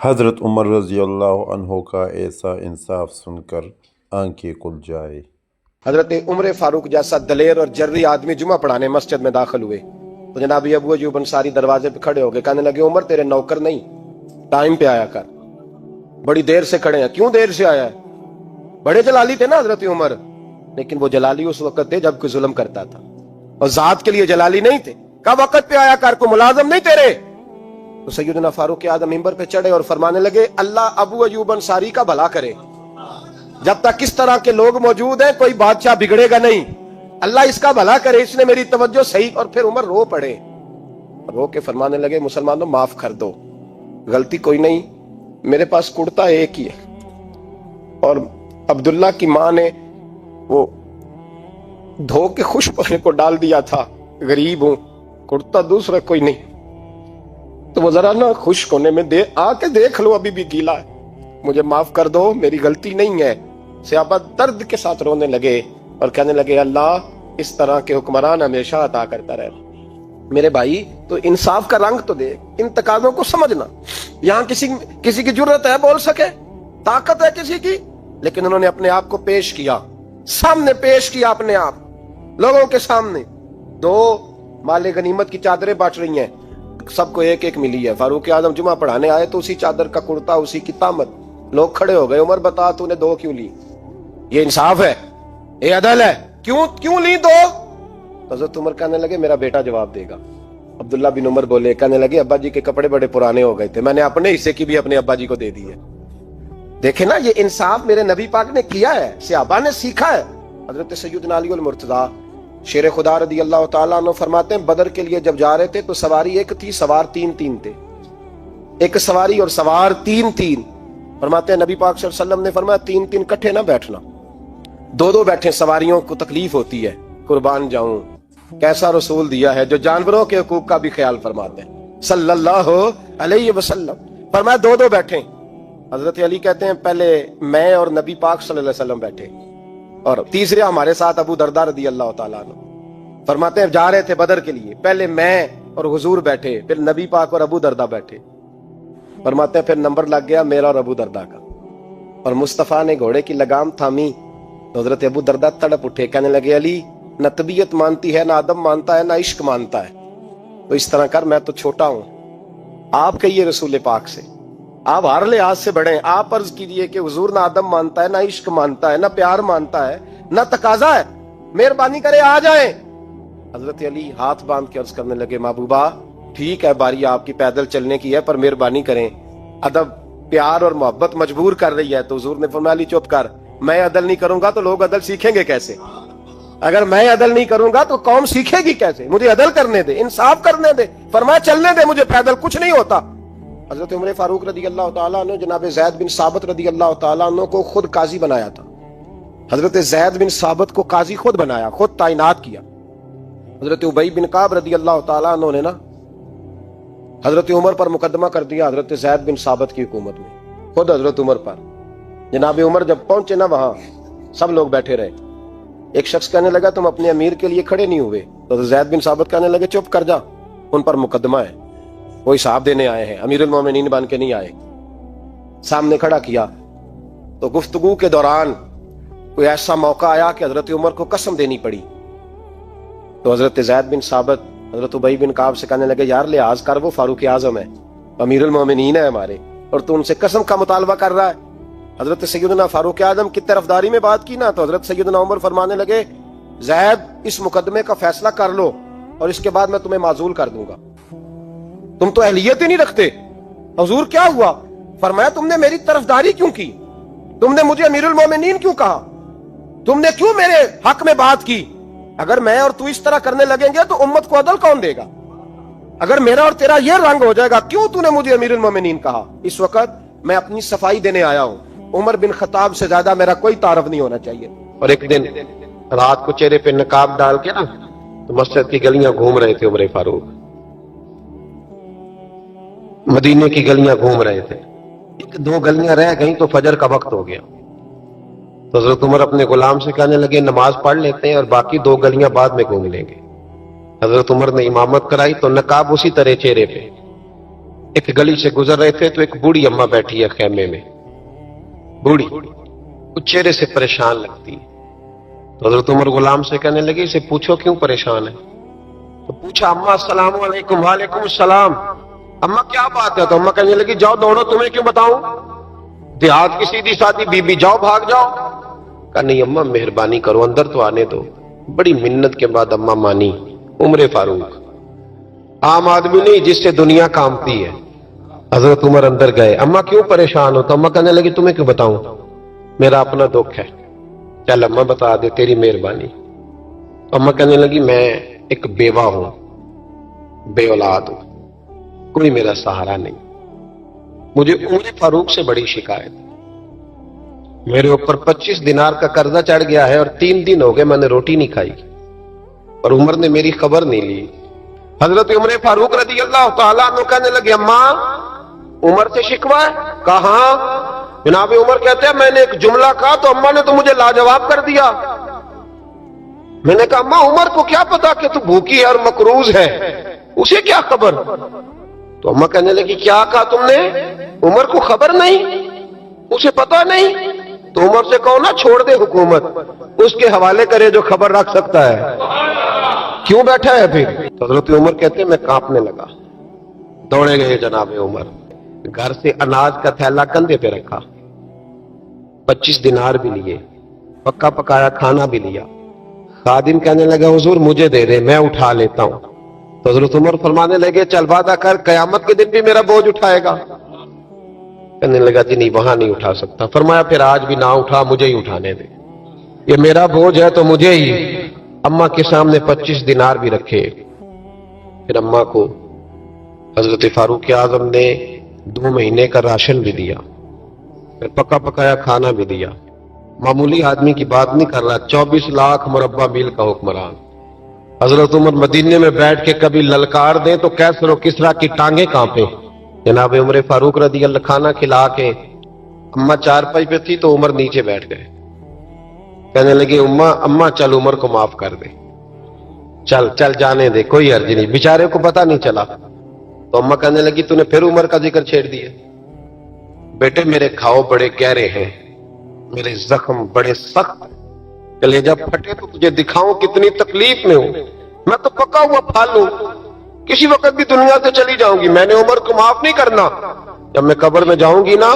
حضرت عمر رضی اللہ عنہ کا ایسا انصاف سن کر آنکھیں کھل جائے۔ حضرت عمر فاروق جیسا دلیر اور جرری آدمی جمعہ پڑھانے مسجد میں داخل ہوئے تو جناب ابو ایوب انصاری دروازے پہ کھڑے ہو گئے، کہنے لگے عمر تیرے نوکر نہیں، ٹائم پہ آیا کر، بڑی دیر سے کھڑے ہیں، کیوں دیر سے آیا ہے؟ بڑے جلالی تھے نا حضرت عمر، لیکن وہ جلالی اس وقت تھے جب کوئی ظلم کرتا تھا، اور ذات کے لیے جلالی نہیں تھے۔ کب وقت پہ آیا کر، کو ملازم نہیں تیرے؟ تو سیدنا فاروق اعظم ممبر پہ چڑھے اور فرمانے لگے اللہ ابو ایوب انصاری کا بھلا کرے، جب تک اس طرح کے لوگ موجود ہیں کوئی بادشاہ بگڑے گا نہیں، اللہ اس کا بھلا کرے، اس نے میری توجہ صحیح۔ اور پھر عمر رو پڑے، رو کے فرمانے لگے مسلمانوں معاف کر دو، غلطی کوئی نہیں، میرے پاس کرتا ایک ہی ہے، اور عبداللہ کی ماں نے وہ دھو کے خشک ہونے کو ڈال دیا تھا، غریب ہوں، کرتا دوسرا کوئی نہیں، تو وہ ذرا نا خشک ہونے میں آ کے دیکھ لو، ابھی بھی گیلا ہے، مجھے معاف کر دو، میری غلطی نہیں ہے۔ صحابہ درد کے ساتھ رونے لگے اور کہنے لگے اللہ اس طرح کے حکمران ہمیشہ عطا کرتا رہے۔ میرے بھائی تو انصاف کا رنگ تو دے، ان تقاضوں کو سمجھنا۔ یہاں کسی کی جرت ہے بول سکے، طاقت ہے کسی کی، لیکن انہوں نے اپنے آپ کو پیش کیا، سامنے پیش کیا اپنے آپ لوگوں کے سامنے۔ دو مال غنیمت کی چادریں بانٹ رہی ہیں، سب کو ایک ایک ملی ہے۔ فاروق اعظم جمعہ پڑھانے آئے تو اسی چادر کا کرتا، اسی کی تامت، لوگ کھڑے ہو گئے، عمر بتا تو نے دو کیوں لی؟ یہ انصاف ہے، یہ عدل ہے، کیوں لی دو؟ تو حضرت عمر کہنے لگے میرا بیٹا جواب دے گا۔ عبداللہ بن عمر بولے، کہنے لگے ابا جی کے کپڑے بڑے پرانے ہو گئے تھے، میں نے اپنے حصے کی بھی اپنے ابا جی کو دے دی ہے۔ دیکھیں نا، یہ انصاف میرے نبی پاک نے کیا ہے، صحابہ نے سیکھا ہے۔ حضرت سیدنا علی المرتضیٰ شیر خدا رضی اللہ تعالیٰ عنہ فرماتے ہیں بدر کے لیے جب جا رہے تھے تو سواری ایک تھی، سوار تین تھے، ایک سواری اور سوار تین۔ فرماتے ہیں نبی پاک صلی اللہ علیہ وسلم نے فرمایا تین کٹھے نہ بیٹھنا، دو بیٹھیں، سواریوں کو تکلیف ہوتی ہے، قربان جاؤں کیسا رسول دیا ہے جو جانوروں کے حقوق کا بھی خیال فرماتے ہیں صلی اللہ علیہ وسلم۔ فرمایا دو بیٹھیں۔ حضرت علی کہتے ہیں پہلے میں اور نبی پاک صلی اللہ علیہ وسلم بیٹھے، اور تیسرے ہمارے ساتھ ابو درداء رضی اللہ تعالیٰ عنہ۔ فرماتے ہیں جا رہے تھے بدر کے لیے، پہلے میں اور حضور بیٹھے، پھر نبی پاک اور ابو درداء بیٹھے۔ فرماتے ہیں پھر نمبر لگ گیا میرا اور ابو درداء کا، اور مصطفیٰ نے گھوڑے کی لگام تھامی تو حضرت ابو درداء تڑپ اٹھے، کہنے لگے علی نہ طبیعت مانتی ہے، نہ ادب مانتا ہے، نہ عشق مانتا ہے، تو اس طرح کر، میں تو چھوٹا ہوں، آپ کہیے رسول پاک سے، آپ ہر لحاظ سے بڑے ہیں، آپ عرض کیجئے کہ حضور نہ ادب مانتا ہے، نہ عشق مانتا ہے، نہ پیار مانتا ہے، نہ تقاضا ہے، مہربانی کرے آ جائیں۔ حضرت علی ہاتھ باندھ کے عرض کرنے لگے محبوبہ ٹھیک ہے، باری آپ کی پیدل چلنے کی ہے، پر مہربانی کریں، ادب پیار اور محبت مجبور کر رہی ہے۔ تو حضور نے فرمایا علی چپ کر، میں عدل نہیں کروں گا تو لوگ عدل سیکھیں گے کیسے؟ اگر میں عدل نہیں کروں گا تو قوم سیکھے گی کیسے؟ مجھے عدل کرنے دے، انصاف کرنے دے۔ فرمایا چلنے دے مجھے، پیدل کچھ نہیں ہوتا۔ حضرت عمر فاروق رضی اللہ تعالیٰ عنہ جناب زید بن ثابت رضی اللہ تعالیٰ عنہ کو خود قاضی بنایا تھا۔ حضرت زید بن ثابت کو قاضی خود بنایا، خود تعینات کیا۔ حضرت ابی بن کعب رضی اللہ تعالیٰ عنہ نے نا حضرت عمر پر مقدمہ کر دیا حضرت زید بن ثابت کی حکومت میں، خود حضرت عمر پر۔ جناب عمر جب پہنچے نا وہاں سب لوگ بیٹھے رہے، ایک شخص کہنے لگا تم اپنے امیر کے لیے کھڑے نہیں ہوئے، تو زید بن ثابت کہنے لگے چپ کر جا، ان پر مقدمہ ہے، وہ حساب دینے آئے ہیں، امیر المومنین بن کے نہیں آئے۔ سامنے کھڑا کیا تو گفتگو کے دوران کوئی ایسا موقع آیا کہ حضرت عمر کو قسم دینی پڑی، تو حضرت زید بن ثابت حضرت ابی بن کعب سے کہنے لگے یار لحاظ کر، وہ فاروق اعظم ہے، امیر المومنین ہے ہمارے، اور تو ان سے قسم کا مطالبہ کر رہا ہے۔ حضرت سیدنا فاروق اعظم کی طرفداری میں بات کی نا، تو حضرت سیدنا عمر فرمانے لگے زید اس مقدمے کا فیصلہ کر لو اور اس کے بعد میں تمہیں معزول کر دوں گا، تم تو اہلیت ہی نہیں رکھتے۔ حضور کیا ہوا؟ فرمایا تم نے میری طرفداری کیوں کی؟ تم نے مجھے امیر المومنین کیوں کہا؟ تم نے کیوں میرے حق میں بات کی؟ اگر میں اور تو اس طرح کرنے لگیں گے تو امت کو عدل کون دے گا؟ اگر میرا اور تیرا یہ رنگ ہو جائے گا، کیوں تو نے مجھے امیر المومنین کہا؟ اس وقت میں اپنی صفائی دینے آیا ہوں، عمر بن خطاب سے زیادہ میرا کوئی تعارف نہیں ہونا چاہیے۔ اور ایک دن رات کو چہرے پہ نقاب ڈال کے نا تو مسجد کی گلیاں گھوم رہے تھے عمر فاروق، مدینے کی گلیاں گھوم رہے تھے، ایک دو گلیاں رہ گئیں تو فجر کا وقت ہو گیا، تو حضرت عمر اپنے غلام سے کہنے لگے نماز پڑھ لیتے ہیں اور باقی دو گلیاں بعد میں گھوم لیں گے۔ حضرت عمر نے امامت کرائی تو نقاب اسی طرح چہرے پہ، ایک گلی سے گزر رہے تھے تو ایک بوڑھی اماں بیٹھی ہے خیمے میں، بوڑھی، کچھ چہرے سے پریشان لگتی ہے۔ تو حضرت عمر غلام سے کہنے لگے اسے پوچھو کیوں پریشان ہے؟ تو پوچھا اماں السلام علیکم۔ وعلیکم السلام۔ اماں کیا بات ہے؟ تو اماں کہنے لگی جاؤ دوڑو، تمہیں کیوں بتاؤں، دیہات کی سیدھی سادی بی بی، جاؤ بھاگ جاؤ۔ کہا نہیں اماں مہربانی کرو، اندر تو آنے دو۔ بڑی منت کے بعد اماں مانی۔ عمر فاروق عام آدمی نہیں جس سے دنیا کامتی ہے۔ حضرت عمر اندر گئے، اماں کیوں پریشان ہو؟ تو اماں کہنے لگی تمہیں کیوں بتاؤں، میرا اپنا دکھ ہے۔ چل اماں بتا دے، تیری مہربانی۔ اماں کہنے لگی میں ایک بیوہ ہوں، بے اولاد ہوں، کوئی میرا سہارا نہیں، مجھے عمر فاروق سے بڑی شکایت، میرے اوپر 25 دینار کا قرضہ چڑھ گیا ہے اور 3 دن ہو گئے میں نے روٹی نہیں کھائی، اور عمر نے میری خبر نہیں لی۔ حضرت عمر فاروق رضی اللہ تعالیٰ عنہ کہنے لگے اماں عمر سے شکوہ ہے؟ کہاں؟ جناب عمر کہتے ہیں میں نے ایک جملہ کہا تو اماں نے تو مجھے لاجواب کر دیا۔ میں نے کہا اماں عمر کو کیا پتا کہ تو بھوکی ہے اور مقروض ہے، اسے کیا خبر؟ تو اماں کہنے لگی کیا کہا تم نے؟ عمر کو خبر نہیں، اسے پتا نہیں؟ تو عمر سے کہو نا چھوڑ دے حکومت، اس کے حوالے کرے جو خبر رکھ سکتا ہے، کیوں بیٹھا ہے پھر؟ تو حضرت عمر کہتے ہیں میں کانپنے لگا، دوڑے گئے جناب عمر، گھر سے اناج کا تھیلا کندھے پہ رکھا، 25 دینار بھی لیے، پکا پکایا کھانا بھی لیا۔ خادم کہنے لگا حضور مجھے دے دے میں اٹھا لیتا ہوں۔ تو حضرت عمر فرمانے لگے چل وعدہ کر قیامت کے دن بھی میرا بوجھ اٹھائے گا؟ کہنے لگا جی نہیں وہاں نہیں اٹھا سکتا۔ فرمایا پھر آج بھی نہ اٹھا، مجھے ہی اٹھانے دے، یہ میرا بوجھ ہے تو مجھے ہی۔ اماں کے سامنے 25 دینار بھی رکھے، پھر اماں کو حضرت فاروق اعظم نے 2 مہینے کا راشن بھی دیا، پھر پکا پکایا کھانا بھی دیا۔ معمولی آدمی کی بات نہیں کر رہا، 24 لاکھ مربع میل کا حکمران۔ حضرت عمر مدینے میں بیٹھ کے کبھی للکار دیں تو کیسر و کسریٰ کی ٹانگیں کانپے۔ جناب عمر فاروق رضی اللہ کھانا کھلا کے اماں چارپائی پہ تھی تو عمر نیچے بیٹھ گئے، کہنے لگے اماں چل عمر کو معاف کر دے، چل چل جانے دے، کوئی عرض نہیں، بیچارے کو پتہ نہیں چلا۔ تو اماں کہنے لگی تو نے پھر عمر کا ذکر چھیڑ دیا۔ بیٹے میرے گھاؤ بڑے گہرے ہیں، میرے زخم بڑے سخت، کلیجہ پھٹے تو تجھے دکھاؤں کتنی تکلیف میں ہوں، میں تو پکا ہوا پھل ہوں، کسی وقت بھی دنیا سے چلی جاؤں گی، میں نے عمر کو معاف نہیں کرنا۔ جب میں قبر میں جاؤں گی نا،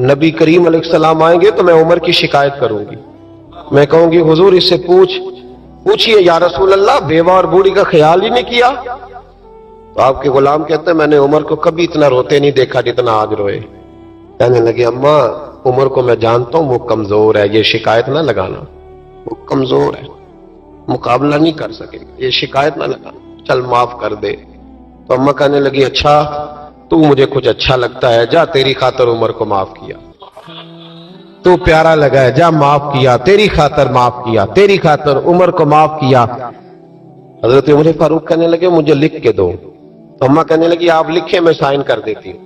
نبی کریم علیہ السلام آئیں گے تو میں عمر کی شکایت کروں گی، میں کہوں گی حضور اس سے پوچھئے یا رسول اللہ بیوہ اور بوڑھی کا خیال ہی نہیں کیا؟ تو آپ کے غلام کہتے ہیں میں نے عمر کو کبھی اتنا روتے نہیں دیکھا جتنا آج روئے۔ کہنے لگے اماں عمر کو میں جانتا ہوں وہ کمزور ہے، یہ شکایت نہ لگانا، وہ کمزور ہے، مقابلہ نہیں کر سکے، یہ شکایت نہ لگانا، چل معاف کر دے۔ تو اماں کہنے لگی اچھا تو مجھے کچھ اچھا لگتا ہے، جا تیری خاطر عمر کو معاف کیا، تو پیارا لگا ہے، جا معاف کیا، تیری خاطر معاف کیا، تیری خاطر عمر کو معاف کیا۔ حضرت عمر فاروق کہنے لگے مجھے لکھ کے دو۔ تو اماں کہنے لگی آپ لکھیں میں سائن کر دیتی ہوں،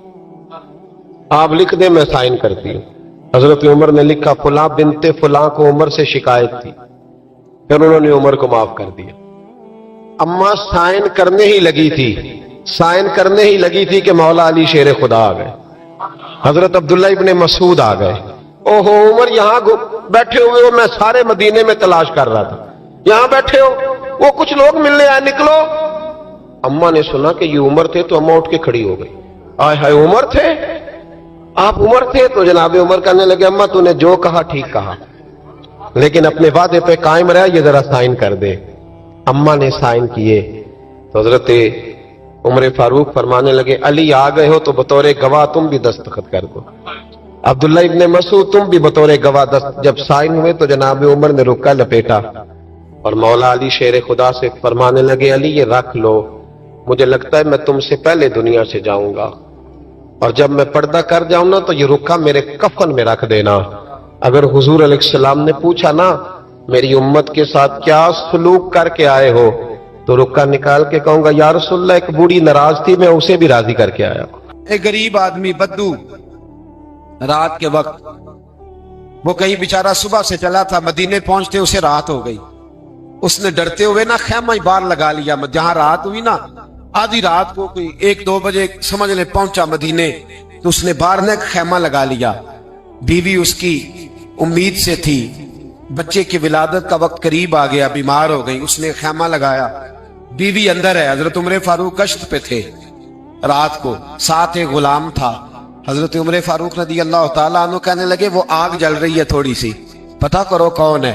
آپ لکھ دیں میں سائن کرتی ہوں۔ حضرت عمر نے لکھا فلاں بنت فلاں کو عمر سے شکایت تھی، پھر انہوں نے عمر کو معاف کر دیا۔ اماں سائن کرنے ہی لگی تھی کہ مولا علی شیر خدا آ گئے، حضرت عبداللہ ابن مسعود آ گئے۔ اوہو عمر یہاں بیٹھے ہوئے ہو، میں سارے مدینے میں تلاش کر رہا تھا، یہاں بیٹھے ہو، وہ کچھ لوگ ملنے آئے، نکلو۔ اماں نے سنا کہ یہ عمر تھے تو اماں اٹھ کے کھڑی ہو گئی، آئے ہائے عمر تھے، آپ عمر تھے؟ تو جناب عمر کہنے لگے اماں تو نے جو کہا ٹھیک کہا، لیکن اپنے وعدے پہ قائم رہا، یہ ذرا سائن کر دے۔ اماں نے سائن کیے تو حضرت عمر فاروق فرمانے لگے علی آ گئے ہو تو بطور گواہ تم بھی دستخط کر دو، عبداللہ ابن مسعود تم بھی بطور گواہ جب سائن ہوئے تو جناب عمر نے رکا لپیٹا اور مولا علی شیر خدا سے فرمانے لگے علی یہ رکھ لو، مجھے لگتا ہے میں تم سے پہلے دنیا سے جاؤں گا، اور جب میں پردہ کر جاؤں نا تو یہ رکا میرے کفن میں رکھ دینا۔ اگر حضور علیہ السلام نے پوچھا نا میری امت کے ساتھ کیا سلوک کر کے آئے ہو تو رکا نکال کے کہوں گا یا رسول اللہ ایک بوڑھی ناراض تھی میں اسے بھی راضی کر کے آیا۔ ایک غریب آدمی بدو رات کے وقت وہ کہیں بیچارہ صبح سے چلا تھا، مدینے پہنچتے اسے رات ہو گئی، اس نے ڈرتے ہوئے نا خیمہ باہر لگا لیا، جہاں رات ہوئی نا आधी रात को कोई 1-2 बजे समझ ले पहुंचा मदीने, तो उसने बाहर ने खैमा लगा लिया। बीवी उसकी उम्मीद से थी, बच्चे की विलादत का वक्त करीब आ गया, बीमार हो गई, उसने खैमा लगाया। बीवी अंदर है, हजरत उमर फारूक गश्त पे थे रात को, साथ एक गुलाम था। हजरत उमर फारूक रज़ी अल्लाह ताला अन्हु कहने लगे वो आग जल रही है थोड़ी सी, पता करो कौन है।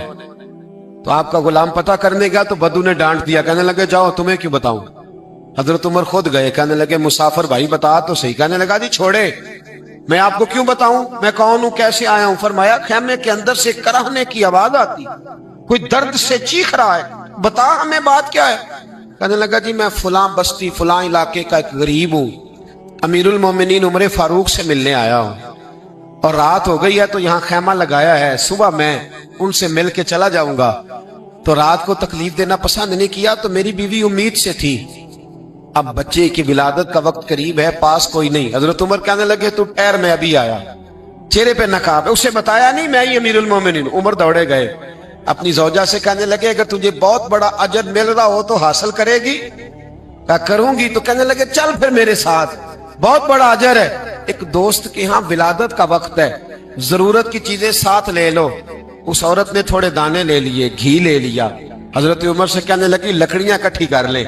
तो आपका गुलाम पता करने गया तो बद्दू ने डांट दिया, कहने लगे जाओ तुम्हें क्यों बताऊं। हजरत उमर खुद गए, कहने लगे मुसाफिर भाई बता तो सही। कहने लगा जी छोड़े, मैं आपको क्यों बताऊं, मैं कौन हूं, कैसे आया हूं। फरमाया खैमे के अंदर से कराहने की आवाज आती, कोई दर्द से चीख रहा है, बता हमें बात क्या है। कहने लगा जी मैं फुला बस्ती फुला इलाके का एक गरीब हूं, अमीरुल मोमिनीन उमर फारूक से मिलने आया हूं और रात हो गई है तो यहाँ खैमा लगाया है, सुबह मैं उनसे मिल के चला जाऊंगा। तो रात को तकलीफ देना पसंद नहीं किया, तो मेरी बीवी उम्मीद से थी, अब बच्चे की विलादत का वक्त करीब है, पास कोई नहीं। हजरत उमर कहने लगे तू ठहर, मैं अभी आया। चेहरे पे नकाब है, उसे बताया नहीं मैं ही अमीरुल मोमिनीन। उमर दौड़े गए, अपनी जौजा से कहने लगे अगर तुझे बहुत बड़ा अजर मिल रहा हो तो हासिल करेगी। क्या करूंगी, तो कहने लगे चल फिर मेरे साथ, बहुत बड़ा अजर है। एक दोस्त के यहाँ विलादत का वक्त है, जरूरत की चीजें साथ ले लो। उस औरत ने थोड़े दाने ले लिए, घी ले लिया। हजरत उमर से कहने लगी लकड़ियां इकट्ठी कर ले।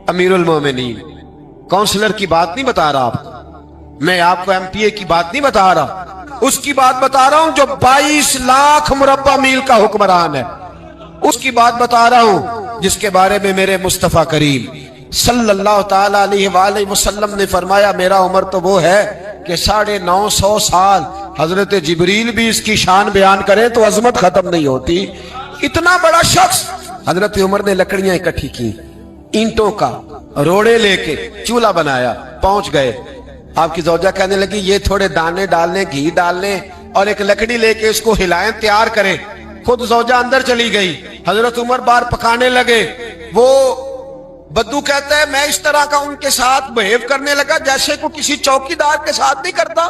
अमीरुल मोमिनीन, काउंसलर की बात नहीं बता रहा आपको, मैं आपको एमपीए की बात नहीं बता रहा, उसकी बात बता रहा हूं जो 22 लाख मुरब्बा मील का हुक्मरान है, उसकी बात बता रहा हूं जिसके बारे में मेरे मुस्तफा करीम सल्लल्लाहु ताला अलैहि वसल्लम ने फरमाया मेरा उम्र तो वो है कि 950 साल हजरत जिब्रील भी इसकी शान बयान करें तो अजमत खत्म नहीं होती। इतना बड़ा शख्स। हजरत उमर ने लकड़ियां इकट्ठी की, ईंटों का रोड़े लेके चूल्हा बनाया, पहुंच गए। आपकी जौजा कहने लगी ये थोड़े दाने डालने, घी डालने और एक लकड़ी लेके इसको हिलाएं, तैयार करें। खुद जौजा अंदर चली गई, हजरत उमर बाहर पकाने लगे। वो बद्दू कहता है मैं इस तरह का उनके साथ बिहेव करने लगा जैसे को किसी चौकीदार के साथ नहीं करता।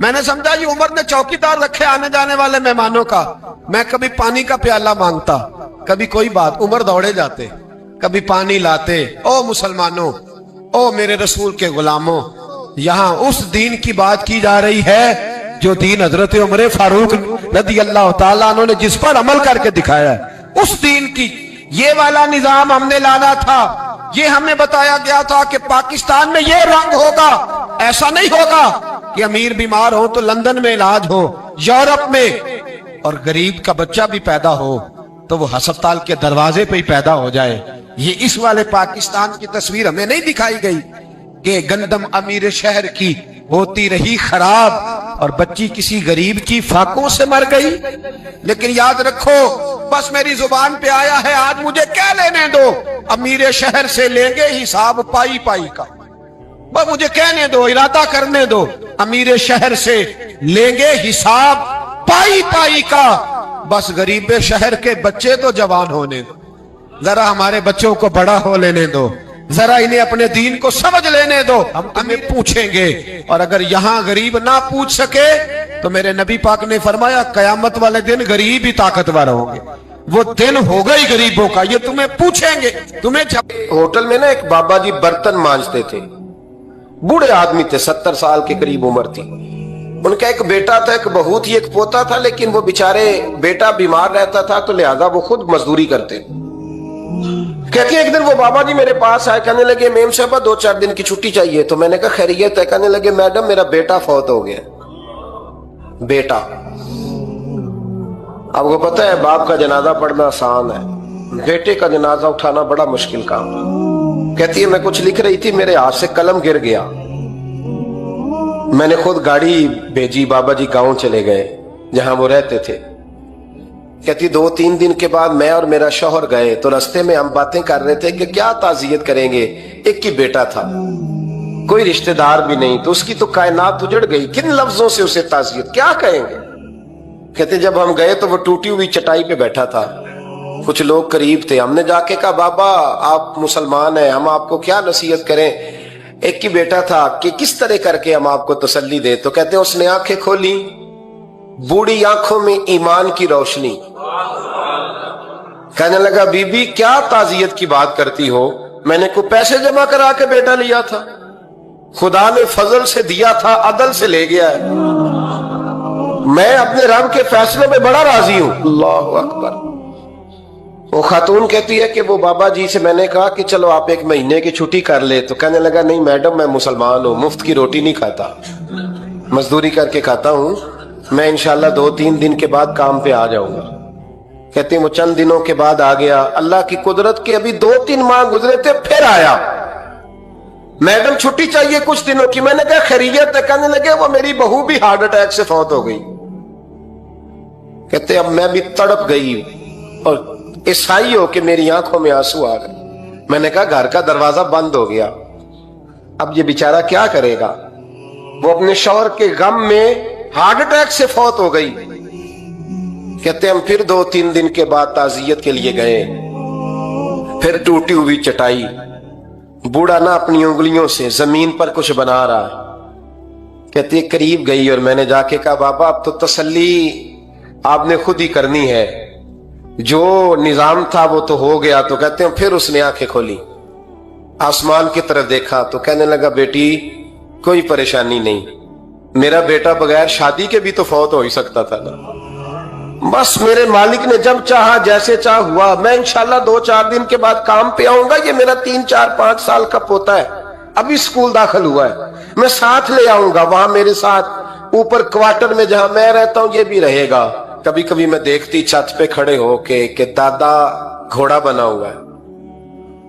मैंने समझा ये उमर ने चौकीदार रखे आने जाने वाले मेहमानों का। मैं कभी पानी का प्याला मांगता, कभी कोई बात, उमर दौड़े जाते, कभी पानी लाते। ओ मुसलमानों, ओ मेरे रसूल के गुलामों, यहाँ उस दीन की बात की जा रही है जो दीन हजरत उमर फारूक रज़ी अल्लाह ताला अन्हु ने जिस पर अमल करके दिखाया है, उस दीन की ये वाला निजाम हमने लाना था। ये हमें बताया गया था कि पाकिस्तान में ये रंग होगा, ऐसा नहीं होगा कि अमीर बीमार हो तो लंदन में इलाज हो, यूरोप में, और गरीब का बच्चा भी पैदा हो तो वो अस्पताल के दरवाजे पे ही पैदा हो जाए। ये इस वाले पाकिस्तान की तस्वीर हमें नहीं दिखाई गई कि गंदम अमीर शहर की होती रही खराब और बच्ची किसी गरीब की फाकों से मर गई। लेकिन याद रखो, बस मेरी जुबान पे आया है, आज मुझे क्या लेने दो, अमीर शहर से लेंगे हिसाब पाई पाई का। बस मुझे कहने दो, इरादा करने दो, अमीर शहर से लेंगे हिसाब पाई पाई का। बस गरीब शहर के बच्चे तो जवान होने दो, जरा हमारे बच्चों को बड़ा हो लेने दो, जरा इन्हें अपने दीन को समझ लेने दो, हम तुम्हें पूछेंगे। और अगर यहाँ गरीब ना पूछ सके तो मेरे नबी पाक ने फरमाया कयामत वाले दिन गरीब ही ताकतवर होंगे। वो दिन होगा ही गरीबों का, ये तुम्हें पूछेंगे। तुम्हें होटल में ना एक बाबा जी बर्तन मांजते थे, बूढ़े आदमी थे, 70 साल के करीब उम्र थी। उनका एक बेटा था, एक बहू थी, एक पोता था, लेकिन वो बेचारे बेटा बीमार रहता था तो लिहाजा वो खुद मजदूरी करते। कहती है एक दिन वो बाबा जी मेरे पास आए, कहने लगे मेम साहब 2-4 दिन की छुट्टी चाहिए। तो मैंने कहा खैरियत है। कहने लगे मैडम मेरा बेटा फौत हो गया। बेटा, आपको पता है बाप का जनाजा पढ़ना आसान है, बेटे का जनाजा उठाना बड़ा मुश्किल काम। कहती है मैं कुछ लिख रही थी, मेरे हाथ से कलम गिर गया, मैंने खुद गाड़ी भेजी, बाबा जी गांव चले गए जहां वो रहते थे। कहती 2-3 दिन के बाद मैं और मेरा शौहर गए तो रास्ते में हम बातें कर रहे थे कि क्या ताजियत करेंगे। एक ही बेटा था, कोई रिश्तेदार भी नहीं, तो उसकी तो कायनात उजड़ गई, किन लफ्जों से उसे ताजियत क्या कहेंगे। कहते जब हम गए तो वो टूटी हुई चटाई पे बैठा था, कुछ लोग करीब थे। हमने जाके कहा बाबा आप मुसलमान हैं, हम आपको क्या नसीहत करें, एक ही बेटा था, कि किस तरह करके हम आपको तसल्ली दे। तो कहते उसने आंखें खोली, बूढ़ी आंखों में ईमान की रोशनी। कहने लगा बीबी क्या ताजियत की बात करती हो, मैंने कोई पैसे जमा करा के बेटा लिया था, खुदा ने फजल से दिया था, अदल से ले गया है। मैं अपने रब के फैसले में बड़ा राजी हूं। अल्लाह अकबर। वो खातून कहती है कि वो बाबा जी से मैंने कहा कि चलो आप 1 महीने की छुट्टी कर ले, तो कहने लगा नहीं मैडम, मैं मुसलमान हूं, मुफ्त की रोटी नहीं खाता, मजदूरी करके खाता हूं, मैं इंशाल्लाह 2-3 दिन के बाद काम पे आ जाऊंगा। कहते हैं वो चंद दिनों के बाद आ गया। अल्लाह की कुदरत के अभी 2-3 माह गुजरे थे, फिर आया, मैडम छुट्टी चाहिए कुछ दिनों की। मैंने कहा खैरियत है? कहने लगे वो मेरी बहू भी हार्ट अटैक से फौत हो गई। कहते अब मैं भी तड़प गई और ईसाई हो के मेरी आंखों में आंसू आ गए। मैंने कहा घर का दरवाजा बंद हो गया, अब ये बेचारा क्या करेगा? वो अपने शौहर के गम में हार्ट अटैक से फौत हो गई। कहते हम फिर 2-3 दिन के बाद ताजियत के लिए गए, फिर टूटी हुई चटाई, बूढ़ा ना अपनी उंगलियों से जमीन पर कुछ बना रहा है। कहते करीब गई और मैंने जाके कहा बाबा अब तो तसल्ली आपने खुद ही करनी है, जो निजाम था वो तो हो गया। तो कहते हैं फिर उसने आंखें खोली, आसमान की तरफ देखा तो कहने लगा बेटी कोई परेशानी नहीं, मेरा बेटा बगैर शादी के भी तो फौत हो ही सकता था ना, बस मेरे मालिक ने जब चाहा जैसे चाह हुआ। मैं इंशाल्लाह 2-4 दिन के बाद काम पे आऊंगा। ये मेरा 3-4-5 साल का पोता है, अभी स्कूल दाखिल हुआ है, मैं साथ ले आऊंगा, वहां मेरे साथ ऊपर क्वार्टर में जहां मैं रहता हूं ये भी रहेगा। कभी कभी मैं देखती छत पे खड़े होके कि दादा घोड़ा बना हुआ है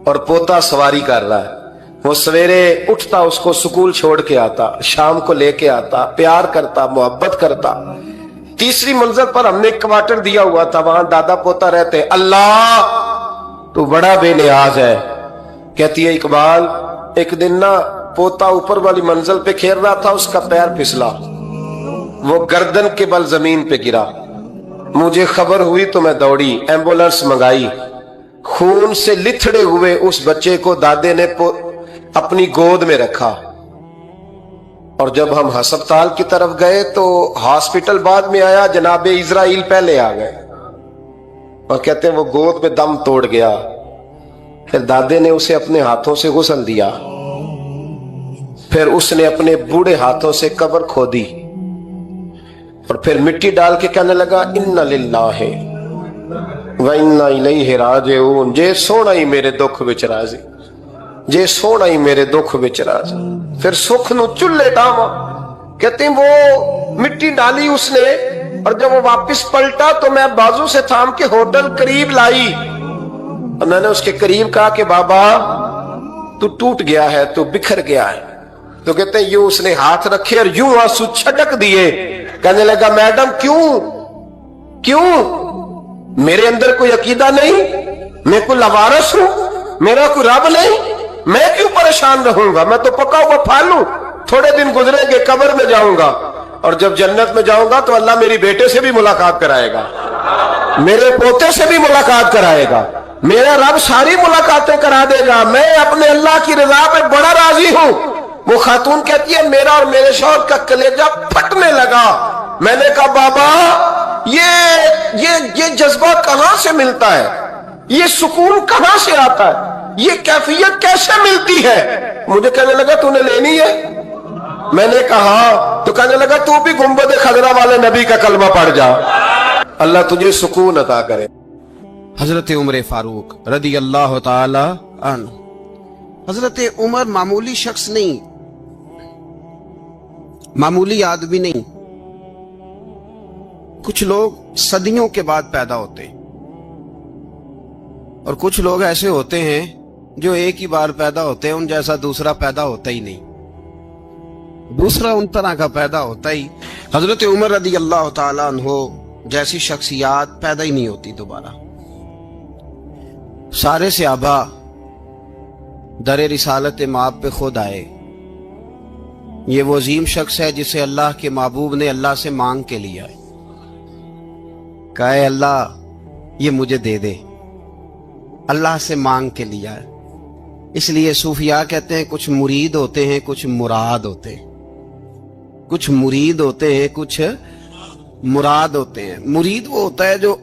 और पोता सवारी कर रहा है। वो सवेरे उठता, उसको स्कूल छोड़ के आता, शाम को लेके आता, प्यार करता, मोहब्बत करता। तीसरी मंजिल पर हमने क्वार्टर दिया हुआ था, वहां दादा पोता रहते। अल्लाह तू बड़ा बेनियाज है। कहती है इकबाल एक दिन ना पोता ऊपर वाली मंजिल पे खेल रहा था, उसका पैर फिसला, वो गर्दन के बल जमीन पे गिरा। मुझे खबर हुई तो मैं दौड़ी, एम्बुलेंस मंगाई। खून से लिथड़े हुए उस बच्चे को दादे ने अपनी गोद में रखा और जब हम अस्पताल की तरफ गए तो हॉस्पिटल बाद में आया, जनाबे इजराइल पहले आ गए और कहते हैं वो गोद में दम तोड़ गया। फिर दादे ने उसे अपने हाथों से गुस्ल दिया, फिर उसने अपने बूढ़े हाथों से कब्र खोदी और फिर मिट्टी डाल के कहने लगा इन्ना लिल्लाहि व इन्ना इलैहि राजिऊन। जे सोना ही मेरे दुख विच राजी, जे सोना ही मेरे दुख विच राजी। फिर सुख नु चुल्ले डावा। कहते हैं वो मिट्टी डाली उसने और जब वो वापस पलटा तो मैं बाजू से थाम के होटल करीब लाई और मैंने उसके करीब कहा कि बाबा तू टूट गया है, तू बिखर गया है। तो कहते हैं यूं उसने हाथ रखे और यूं आंसू छटक दिए। कहने लगा मैडम क्यों क्यों, मेरे अंदर कोई अकीदा नहीं, मैं कोई लवारस हूं, मेरा कोई रब नहीं, मैं क्यों परेशान रहूंगा, मैं तो पका हुआ फल हूं। थोड़े दिन गुजरेंगे कब्र में जाऊंगा और जब जन्नत में जाऊंगा तो अल्लाह मेरी बेटे से भी मुलाकात कराएगा, मेरे पोते से भी मुलाकात कराएगा, मेरा रब सारी मुलाकातें करा देगा। मैं अपने अल्लाह की रजा पे बड़ा राजी हूं। वो खातून कहती है मेरा और मेरे शौहर का कलेजा फटने लगा। मैंने कहा बाबा ये जज्बा कहां से मिलता है, ये सुकून कहां से आता है, ये कैफियत कैसे मिलती है? मुझे कहने लगा तूने लेनी है? मैंने कहा तो कहने लगा तू भी गुंबद खजरा वाले नबी का कलमा पढ़ जा, अल्लाह तुझे सुकून अता करे। हजरत उमर फारूक रदी अल्लाह ताला अन्हु। हजरत उमर मामूली शख्स नहीं, मामूली आदमी नहीं। कुछ लोग सदियों के बाद पैदा होते हैं और कुछ लोग ऐसे होते हैं जो एक ही बार पैदा होते हैं, उन जैसा दूसरा पैदा होता ही नहीं, दूसरा उन तरह का पैदा होता ही। हजरत उमर रदी अल्लाह ताला अन्हु जैसी शख्सियत पैदा ही नहीं होती दोबारा। सारे सहाबा दरे रिसालत माब पे खुद आए। ये वो अजीम शख्स है जिसे अल्लाह के महबूब ने अल्लाह से मांग के लिया है, कहा है अल्लाह ये मुझे दे दे, अल्लाह से मांग के लिया है। इसलिए सूफिया कहते हैं कुछ मुरीद होते हैं, कुछ मुराद होते हैं, कुछ मुरीद होते हैं, कुछ मुराद होते हैं। मुरीद वो होता है जो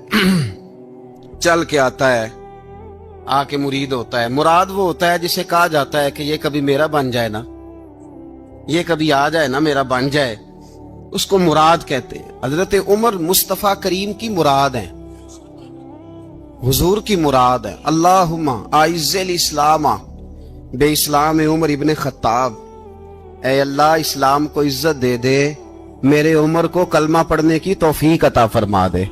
चल के आता है, आके मुरीद होता है। मुराद वो होता है जिसे कहा जाता है कि ये कभी मेरा बन जाए ना, ये कभी आ जाए ना, मेरा बन जाए, उसको मुराद कहते हैं। हजरत उमर मुस्तफा करीम की मुराद है, हुजूर की मुराद है। अल्लाहुम्मा आइज़्ज़िल इस्लामा बे इस्लाम उमर इब्न खत्ताब, ऐ अल्लाह इस्लाम को इज्जत दे दे, मेरे उमर को कलमा पढ़ने की तौफीक अता फरमा दे।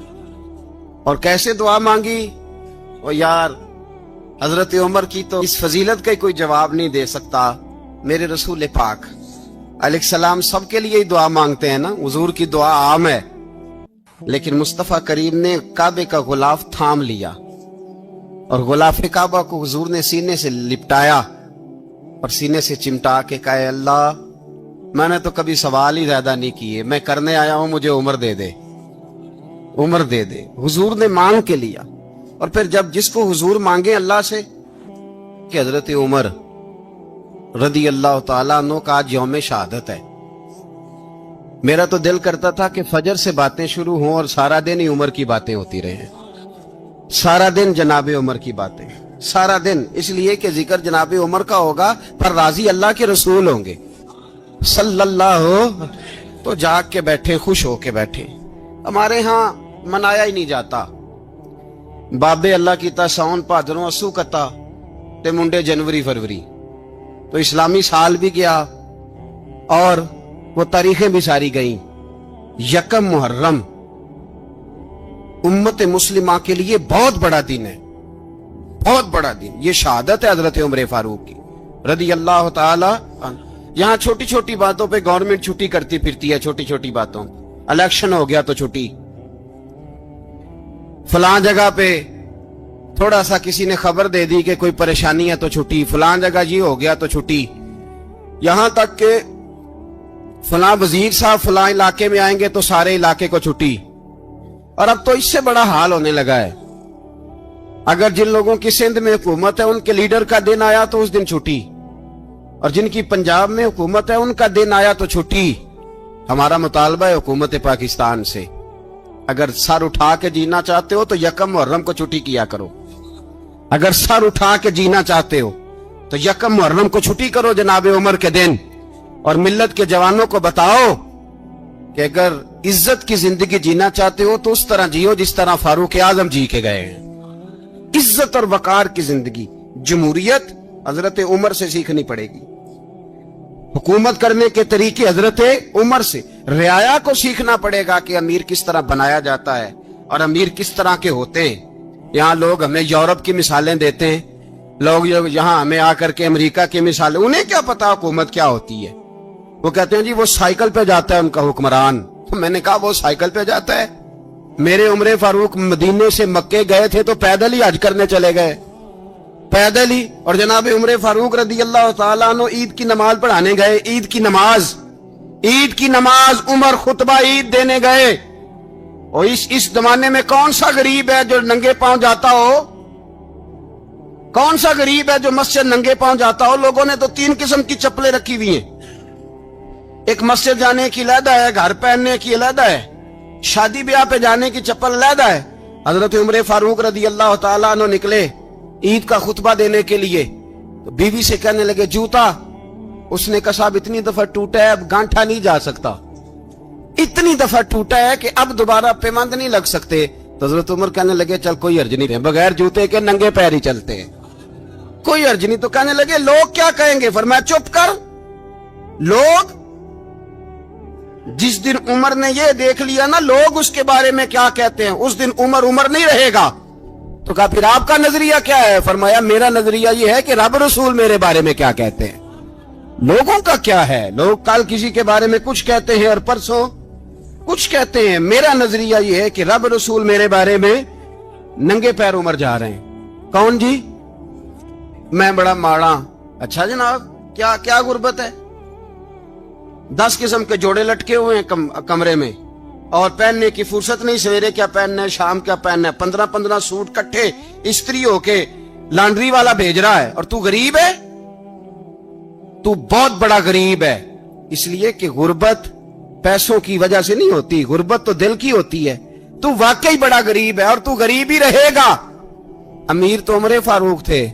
और कैसे दुआ मांगी? और यार हजरत उमर की तो इस फजीलत का कोई जवाब नहीं दे सकता। मेरे रसूल पाक अलैहिस्सलाम सबके लिए ही दुआ मांगते हैं ना, हुजूर की दुआ आम है, लेकिन मुस्तफा करीम ने काबे का गुलाफ थाम लिया और गुलाफ काबा को हुजूर ने सीने से लिपटाया और सीने से चिमटा के कहा, अल्लाह मैंने तो कभी सवाल ही ज्यादा नहीं किए, मैं करने आया हूं, मुझे उम्र दे दे, उम्र दे दे। हुजूर ने मांग के लिया। और फिर जब जिसको हुजूर मांगे अल्लाह से कि हजरत उमर रदी अल्लाह ताला अन्हु का आज यौम शहादत है, मेरा तो दिल करता था कि फजर से बातें शुरू हों और सारा दिन ही उमर की बातें होती रहे, सारा दिन जनाबे उमर की बातें, सारा दिन। इसलिए कि जिक्र जनाबे उमर का होगा पर राजी अल्लाह के रसूल होंगे सल्लल्लाहु, तो जाग के बैठे, खुश होके बैठे। हमारे यहाँ मनाया ही नहीं जाता। बाबे अल्लाह कीता साउन भादरों असू कता ते मुंडे जनवरी फरवरी, तो इस्लामी साल भी गया और वो तारीखें भी सारी गई। यकम मुहर्रम उम्मत मुस्लिमा के लिए बहुत बड़ा दिन है, बहुत बड़ा दिन। ये शहादत है हजरत उमर फारूक की रदी अल्लाह ताला। यहाँ छोटी छोटी बातों पे गवर्नमेंट छुट्टी करती फिरती है, छोटी छोटी बातों, इलेक्शन हो गया तो छुट्टी, फलां जगह पे थोड़ा सा किसी ने खबर दे दी कि कोई परेशानी है तो छुट्टी, फलां जगह ये हो गया तो छुट्टी, यहां तक के फलां वजीर साहब फलां इलाके में आएंगे तो सारे इलाके को छुट्टी। और अब तो इससे बड़ा हाल होने लगा है, अगर जिन लोगों की सिंध में हुकूमत है उनके लीडर का दिन आया तो उस दिन छुट्टी, और जिनकी पंजाब में हुकूमत है उनका दिन आया तो छुट्टी। हमारा मुतालबा है हुकूमत पाकिस्तान से, अगर सर उठा के जीना चाहते हो तो यकम मुहर्रम को छुट्टी किया करो। अगर सर उठा के जीना चाहते हो तो यकम मुहर्रम को छुट्टी करो जनाबे उमर के दिन, और मिल्लत के जवानों को बताओ कि अगर इज्जत की जिंदगी जीना चाहते हो तो उस तरह जियो जिस तरह फारूक आजम जी के गए हैं। इज्जत और वकार की जिंदगी, जमहूरियत हजरत उमर से सीखनी पड़ेगी, हुकूमत करने के तरीके हजरत उमर से, रियाया को सीखना पड़ेगा कि अमीर किस तरह बनाया जाता है और अमीर किस तरह के होते हैं। यहाँ लोग हमें यूरोप की मिसालें देते हैं, लोग यहाँ हमें आकर के अमेरिका की मिसालें, उन्हें क्या पता हुकूमत क्या होती है। वो कहते हैं जी वो साइकिल पे जाता है उनका हुक्मरान। तो मैंने कहा वो साइकिल पे जाता है? मेरे उमर फारूक मदीने से मक्के गए थे तो पैदल ही हज करने चले गए, पैदल ही। और जनाब उमर फारूक रदी अल्लाह ताला अन्हु ईद की नमाज पढ़ाने गए, ईद की नमाज उमर खुतबा ईद देने गए। और इस जमाने में कौन सा गरीब है जो नंगे पांव जाता हो? कौन सा गरीब है जो मस्जिद नंगे पांव जाता हो? लोगों ने तो 3 किस्म की चप्पलें रखी हुई हैं, एक मस्जिद जाने की अलहदा है, घर पहनने की अलहदा है, शादी ब्याह पे जाने की चप्पल अलहदा है। हजरत उमर फारूक रदी अल्लाह ताला अन्हु निकले ईद का खुतबा देने के लिए, तो बीवी से कहने लगे जूता। उसने कहा साहब इतनी दफा टूटा है अब गांठा नहीं जा सकता, इतनी दफा टूटा है कि अब दोबारा पेमंद नहीं लग सकते। तो हजरत उमर कहने लगे चल कोई हर्ज नहीं है, बगैर जूते के नंगे पैर ही चलते हैं, कोई हर्ज नहीं। तो कहने लगे लोग क्या कहेंगे? फरमाया चुप कर। लोग जिस दिन उमर ने ये देख लिया ना लोग उसके बारे में क्या कहते हैं, उस दिन उमर उमर नहीं रहेगा। तो कहा फिर आपका नजरिया क्या है? फरमाया मेरा नजरिया ये है कि रब रसूल मेरे बारे में क्या कहते हैं। लोगों का क्या है? लोग कल किसी के बारे में कुछ कहते हैं और परसों कुछ कहते हैं। मेरा नजरिया ये है कि रब रसूल मेरे बारे में नंगे पैर उमर जा रहे हैं। कौन जी? मैं बड़ा माड़ा। अच्छा जनाब क्या क्या गुर्बत है? 10 किस्म के जोड़े लटके हुए हैं कमरे में और पहनने की फुर्सत नहीं, सवेरे क्या पहनना है, शाम क्या पहनना है, 15-15 सूट इकट्ठे इस्त्री होके लॉन्ड्री वाला भेज रहा है, और तू गरीब है, तू बहुत बड़ा गरीब है। इसलिए कि गुर्बत पैसों की वजह से नहीं होती, गुर्बत तो दिल की होती है। तू वाकई बड़ा गरीब है और तू गरीब ही रहेगा। अमीर तो उमर फारूक थे,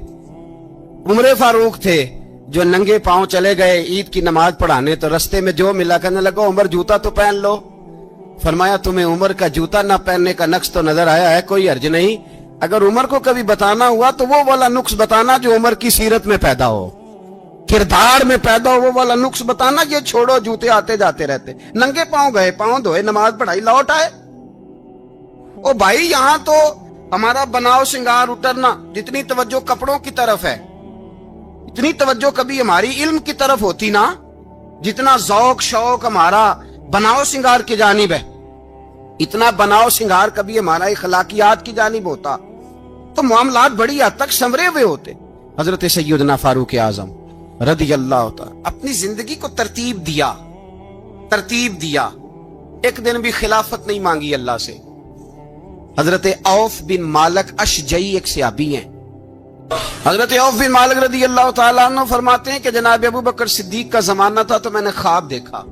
उमर फारूक थे जो नंगे पांव चले गए ईद की नमाज पढ़ाने, तो रस्ते में जो मिला कहने लगा उमर जूता तो पहन लो। फरमाया तुम्हें उमर का जूता ना पहनने का नक्श तो नजर आया है, कोई अर्ज नहीं। अगर उमर को कभी बताना हुआ तो वो वाला नुक्स बताना जो उमर की सीरत में पैदा हो, किरदार में पैदा हो, वो वाला नुक्स बताना। ये छोड़ो जूते आते जाते रहते, नंगे पांव गए, पांव धोए, नमाज पढ़ाई, लौट आए। ओ भाई यहां तो हमारा बनाव श्रृंगार उतरना, जितनी तवज्जो कपड़ों की तरफ है, इतनी तवज्जो कभी हमारी इल्म की तरफ होती ना, जितना जौक शौक हमारा बनाव श्रृंगार की जानिब है, इतना बनाव श्रृंगार कभी हमारा इखलाकियात की जानिब होता तो मामलात बड़ी हद तक संवरे हुए होते। हजरत सैयदना फारूक आजम रदी अल्लाह तआला अपनी जिंदगी को तरतीब दिया। एक दिन भी खिलाफत नहीं मांगी अल्लाह से। हजरत औफ बिन मालिक अशजई एक सहाबी हैं। हजरत औफ बिन मालिक रदी अल्लाह तआला अन्हु फरमाते हैं कि जनाब अबू बकर सिद्दीक का जमाना था तो मैंने ख्वाब देखा।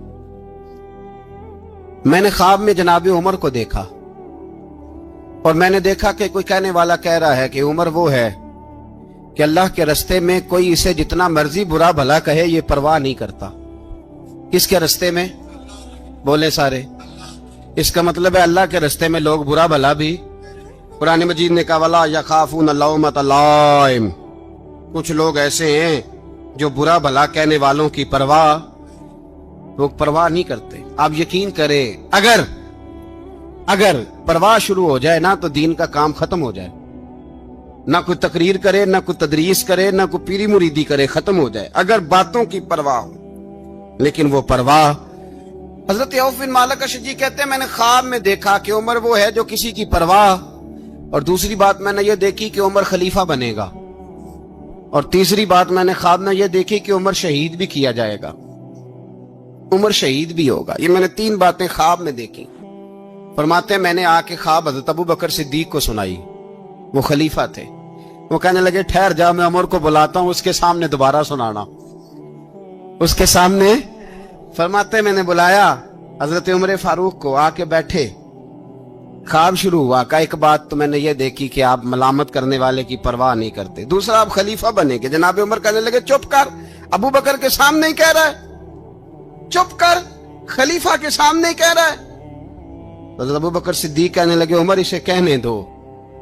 मैंने ख्वाब में जनाब उमर को देखा और मैंने देखा कि कोई कहने वाला कह रहा है कि उमर वो है कि अल्लाह के रस्ते में कोई इसे जितना मर्जी बुरा भला कहे ये परवाह नहीं करता। किसके रस्ते में? बोले सारे। इसका मतलब है अल्लाह के रस्ते में लोग बुरा भला भी, कुरान मजीद ने कहा वला यखाफून लौमत लाइम, कुछ लोग ऐसे हैं जो बुरा भला कहने वालों की परवाह लोग परवाह नहीं करते। आप यकीन करें अगर परवाह शुरू हो जाए ना तो दीन का काम खत्म हो जाए। ना कोई तकरीर करे, ना कोई तदरीस करे, ना कोई पीरी मुरीदी करे, खत्म हो जाए अगर बातों की परवाह हो। लेकिन वो परवाह, हजरत औफ बिन मालिक अशजी कहते हैं मैंने ख्वाब में देखा कि उमर वो है जो किसी की परवाह, और दूसरी बात मैंने ये देखी कि उमर खलीफा बनेगा, और तीसरी बात मैंने ख्वाब में ये देखी कि उमर शहीद भी किया जाएगा, उमर शहीद भी होगा। ये मैंने तीन बातें ख्वाब में देखी। फरमाते हैं मैंने आके ख्वाब हजरत अबू बकर सिद्दीक को सुनाई, वो खलीफा थे। वो कहने लगे ठहर जा, मैं उमर को बुलाता हूं, उसके सामने दोबारा सुनाना। उसके सामने फरमाते मैंने बुलाया हजरत उमर फारूक को, आके बैठे, ख्वाब शुरू हुआ। का एक बात तो मैंने ये देखी कि आप मलामत करने वाले की परवाह नहीं करते, दूसरा आप खलीफा बनेंगे। जनाब उमर कहने लगे चुप कर, अबू बकर के सामने ही कह रहा है, चुप कर, खलीफा के सामने ही कह रहा है। हजरत अबू बकर सिद्दीक कहने लगे उमर इसे कहने दो,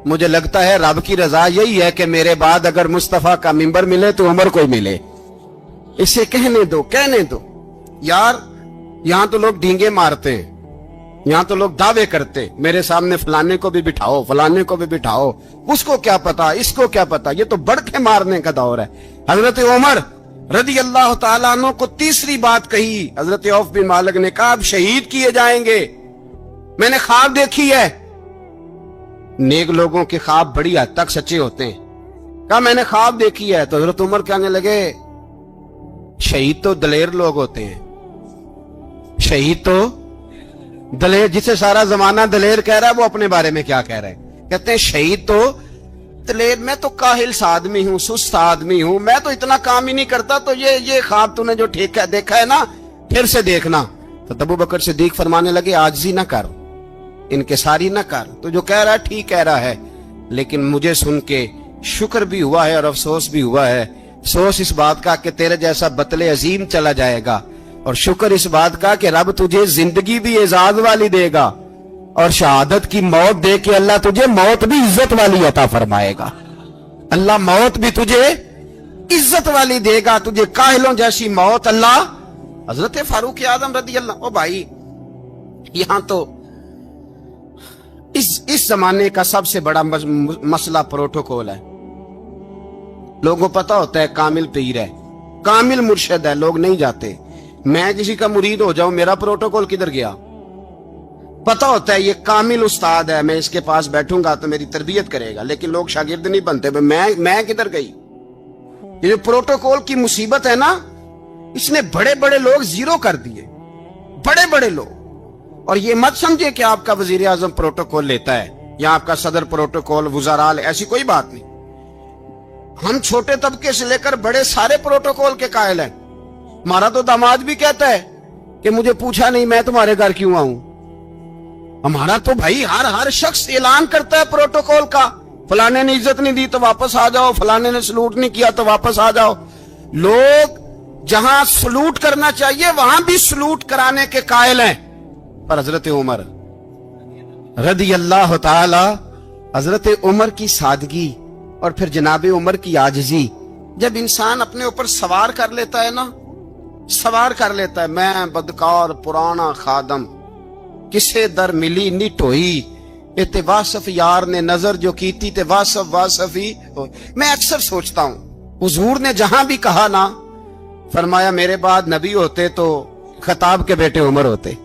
मुझे लगता है रब की रजा यही है कि मेरे बाद अगर मुस्तफा का मिंबर मिले तो उमर को मिले, इसे कहने दो। यार यहां तो लोग ढींगे मारते हैं, यहां तो लोग दावे करते, मेरे सामने फलाने को भी बिठाओ, फलाने को भी बिठाओ, उसको क्या पता, इसको क्या पता, ये तो बढ़के मारने का दौर है। हजरत उमर रदी अल्लाह तआला अन्हु को तीसरी बात कही। हजरत औफ बिन मालिक ने कहा आप शहीद किए जाएंगे, मैंने ख्वाब देखी है। नेक लोगों के ख्वाब बड़ी हद तक सच्चे होते हैं। कहा मैंने ख्वाब देखी है। तो हजरत उमर कहने लगे शहीद तो दलेर लोग होते हैं, शहीद तो दलेर, जिसे सारा जमाना दलेर कह रहा है वो अपने बारे में क्या कह रहे हैं? कहते हैं शहीद तो दलेर, मैं तो काहिल सा आदमी हूं, सुस्त आदमी हूं, मैं तो इतना काम ही नहीं करता, तो ये ख्वाब तूने जो ठीक है देखा है ना, फिर से देखना। तो अबू बकर सिद्दीक फरमाने लगे आजिज़ी ना कर, इनकिसारी ना कर, तो जो कह रहा है ठीक कह रहा है, लेकिन मुझे सुन के शुक्र भी हुआ है और अफसोस भी हुआ है। अफसोस इस बात का कि तेरे जैसा बतले अजीम चला जाएगा, और शुक्र इस बात का कि रब तुझे जिंदगी भी एजाज वाली देगा, और शहादत की मौत दे के अल्लाह तुझे मौत भी इज्जत वाली अता फरमाएगा। अल्लाह मौत भी तुझे इज्जत वाली देगा, तुझे काहिलों जैसी मौत अल्लाह। हजरत फारूक आजम रदी अल्लाह, ओ भाई यहां तो इस जमाने का सबसे बड़ा मसला प्रोटोकॉल है। लोगों को पता होता है कामिल पीर है, कामिल मुर्शिद है, लोग नहीं जाते। मैं किसी का मुरीद हो जाऊं, मेरा प्रोटोकॉल किधर गया? पता होता है ये कामिल उस्ताद है, मैं इसके पास बैठूंगा तो मेरी तरबियत करेगा, लेकिन लोग शागिर्द नहीं बनते। मैं किधर गई? ये जो प्रोटोकॉल की मुसीबत है ना, इसने बड़े बड़े लोग जीरो कर दिए, बड़े बड़े लोग। और ये मत समझे कि आपका वजीर आजम प्रोटोकॉल लेता है या आपका सदर प्रोटोकॉल, वुज़ाराल, ऐसी कोई बात नहीं। हम छोटे तबके से लेकर बड़े सारे प्रोटोकॉल के कायल हैं। हमारा तो दामाद भी कहता है कि मुझे पूछा नहीं मैं तुम्हारे घर क्यों आऊं। हमारा तो भाई हर शख्स ऐलान करता है प्रोटोकॉल का फलाने ने इज्जत नहीं दी तो वापस आ जाओ, फलाने ने सलूट नहीं किया तो वापस आ जाओ। लोग जहां सलूट करना चाहिए वहां भी सलूट कराने के कायल हैं। पर हजरत उमर रदी अल्लाह ताला, हजरत उमर की सादगी और फिर जनाबे उमर की आजिजी, जब इंसान अपने ऊपर सवार कर लेता है ना, सवार कर लेता है, मैं बदकार पुराना खादम किसे दर मिली नी टोई, इते वासफ यार ने नजर जो की थी ते वासफ वासफी। मैं अक्सर सोचता हूं, हुजूर ने जहां भी कहा ना, फरमाया मेरे बाद नबी होते तो खताब के बेटे उमर होते।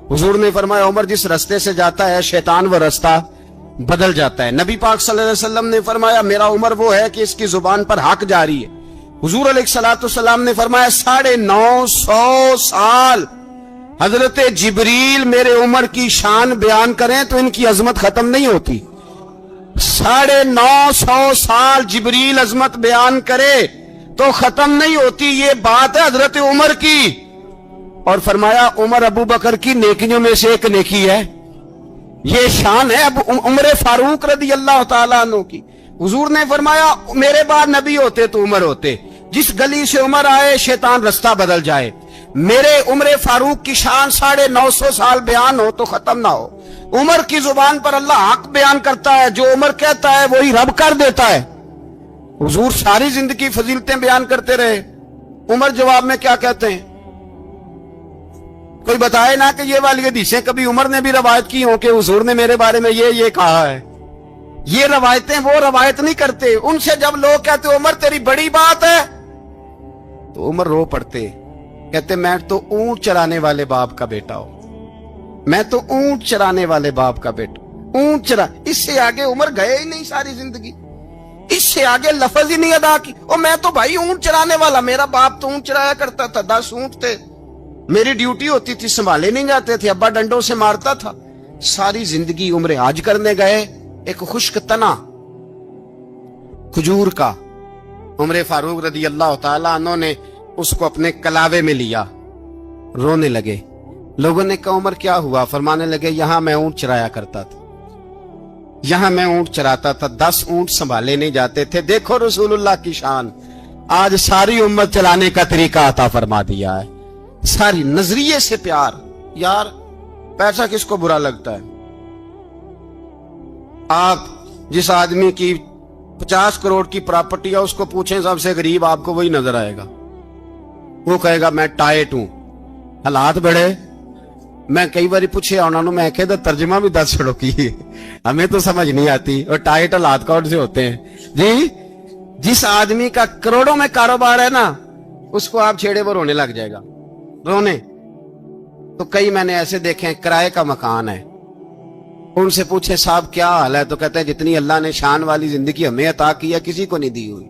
हुजूर ने फरमाया उमर जिस रास्ते से जाता है शैतान वो रास्ता बदल जाता है। नबी पाक सल्लल्लाहु अलैहि वसल्लम ने फरमाया मेरा उमर वो है कि इसकी जुबान पर हक जारी है। हुजूर अलैहिस्सलाम ने फरमाया 950 साल हजरत जिब्रील मेरे उमर की शान बयान करें तो इनकी अजमत खत्म नहीं होती। 950 साल जिब्रील अजमत बयान करे तो खत्म नहीं होती। ये बात है हजरत उमर की। और फरमाया उमर अबू बकर की नेकियों में से एक नेकी है, ये शान है अब उमर फारूक रदी अल्लाह ताला अन्हु की। हुजूर ने फरमाया मेरे बाद नबी होते तो उमर होते, जिस गली से उमर आए शैतान रास्ता बदल जाए। मेरे उमर फारूक की शान 950 साल बयान हो तो खत्म ना हो। उमर की जुबान पर अल्लाह हक बयान करता है, जो उमर कहता है वही रब कर देता है। हुजूर सारी जिंदगी फजीलतें बयान करते रहे, उमर जवाब में क्या कहते हैं? कोई बताए ना कि ये वाली हदीसें कभी उमर ने भी रवायत की हो कि हुजूर ने मेरे बारे में ये कहा है। ये रवायतें वो रवायत नहीं करते। उनसे जब लोग कहते उमर तेरी बड़ी बात है तो उमर रो पड़ते, कहते मैं तो ऊंट चराने वाले बाप का बेटा हूं, मैं तो ऊंट चराने वाले बाप का बेटा, ऊंट चरा। इससे आगे उमर गए ही नहीं सारी जिंदगी, इससे आगे लफ्ज ही नहीं अदा की। और मैं तो भाई ऊंट चराने वाला, मेरा बाप तो ऊंट चराया करता था, 10 ऊंट थे, मेरी ड्यूटी होती थी, संभाले नहीं जाते थे, अब्बा डंडों से मारता था। सारी जिंदगी उम्र हज करने गए, एक खुश्क तना खजूर का उमर फारूक रदी अल्लाह ताला अन्हु ने उसको अपने कलावे में लिया, रोने लगे। लोगों ने कहा उमर क्या हुआ? फरमाने लगे यहां मैं ऊंट चराया करता था, यहां मैं ऊंट चराता था, 10 ऊंट संभाले नहीं जाते थे। देखो रसूलुल्लाह की शान, आज सारी उम्मत चलाने का तरीका अता फरमा दिया है। सारी नजरिए से प्यार। यार पैसा किसको बुरा लगता है? आप जिस आदमी की 50 करोड़ की प्रॉपर्टी है उसको पूछें सबसे गरीब, आपको वही नजर आएगा। वो कहेगा मैं टाइट हूं, हालात बड़े। मैं कई बार पूछे उन्होंने, मैं कहता तर्जमा भी 10 छोड़ो की, हमें तो समझ नहीं आती। और टाइट हालात कौन से होते हैं जी? जिस आदमी का करोड़ों में कारोबार है ना, उसको आप छेड़े वो रोने लग जाएगा, रोने। तो कई मैंने ऐसे देखे हैं किराए का मकान है, उनसे पूछे साहब क्या हाल है, तो कहते हैं जितनी अल्लाह ने शान वाली जिंदगी हमें अता की है किसी को नहीं दी हुई।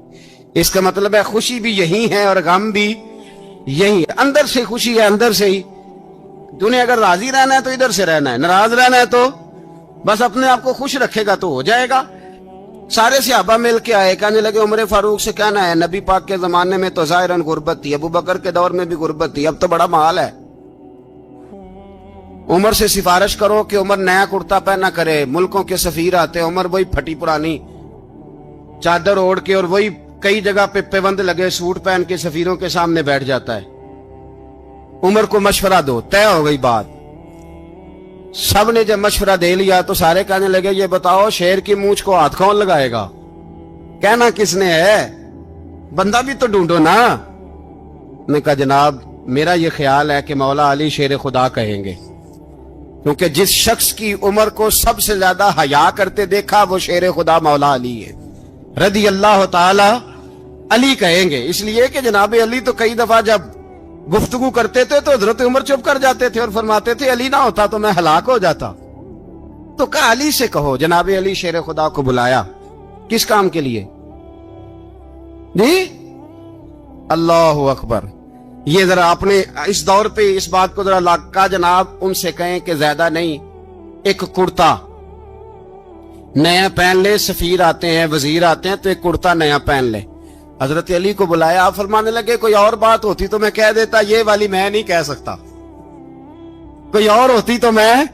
इसका मतलब है खुशी भी यही है और गम भी यही है। अंदर से खुशी है, अंदर से ही। तूने अगर राजी रहना है तो इधर से रहना है, नाराज रहना है तो बस अपने आप को खुश रखेगा तो हो जाएगा। सारे सहाबा मिल के आए, कहने लगे उमर फारूक से कहना है नबी पाक के जमाने में तो जाहिरन गुर्बत थी, अबू बकर के दौर में भी गुर्बत थी, अब तो बड़ा माल है। उमर से सिफारिश करो कि उमर नया कुर्ता पहना करे। मुल्कों के सफीर आते, उमर वही फटी पुरानी चादर ओढ़ के और वही कई जगह पे पेबंद लगे सूट पहन के सफीरों के सामने बैठ जाता है। उमर को मशवरा दो, तय हो गई बात। सब ने जब मशवरा दे लिया तो सारे कहने लगे ये बताओ शेर की मूंछ को हाथ कौन लगाएगा? कहना किसने है, बंदा भी तो ढूंढो ना। मैं कहा जनाब मेरा ये ख्याल है कि मौला अली शेर खुदा कहेंगे, क्योंकि जिस शख्स की उम्र को सबसे ज्यादा हया करते देखा वो शेर खुदा मौला अली है रदी अल्लाह ताला। अली कहेंगे इसलिए कि जनाब अली तो कई दफा जब गुफ्तगू करते थे तो हजरत उमर चुप कर जाते थे और फरमाते थे अली ना होता तो मैं हलाक हो जाता। तो कहा अली से कहो। जनाब अली शेर खुदा को बुलाया, किस काम के लिए जी? अल्लाह अकबर। ये जरा आपने इस दौर पे इस बात को जरा लाका जनाब उनसे कहें कि ज्यादा नहीं, एक कुर्ता नया पहन ले, सफीर आते हैं वजीर आते हैं तो एक कुर्ता नया पहन ले। हजरत अली को बुलाया, आप फरमाने लगे कोई और बात होती तो मैं कह देता, ये वाली मैं नहीं कह सकता, कोई और होती तो मैं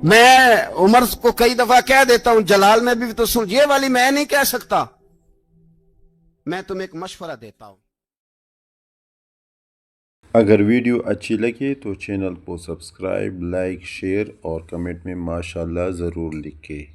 میں عمر کو کئی دفعہ کہہ دیتا ہوں، جلال میں بھی تو سن، یہ والی میں نہیں کہہ سکتا، میں تمہیں ایک مشورہ دیتا ہوں۔ اگر ویڈیو اچھی لگے تو چینل کو سبسکرائب، لائک، شیئر اور کمنٹ میں ماشاءاللہ ضرور لکھیں۔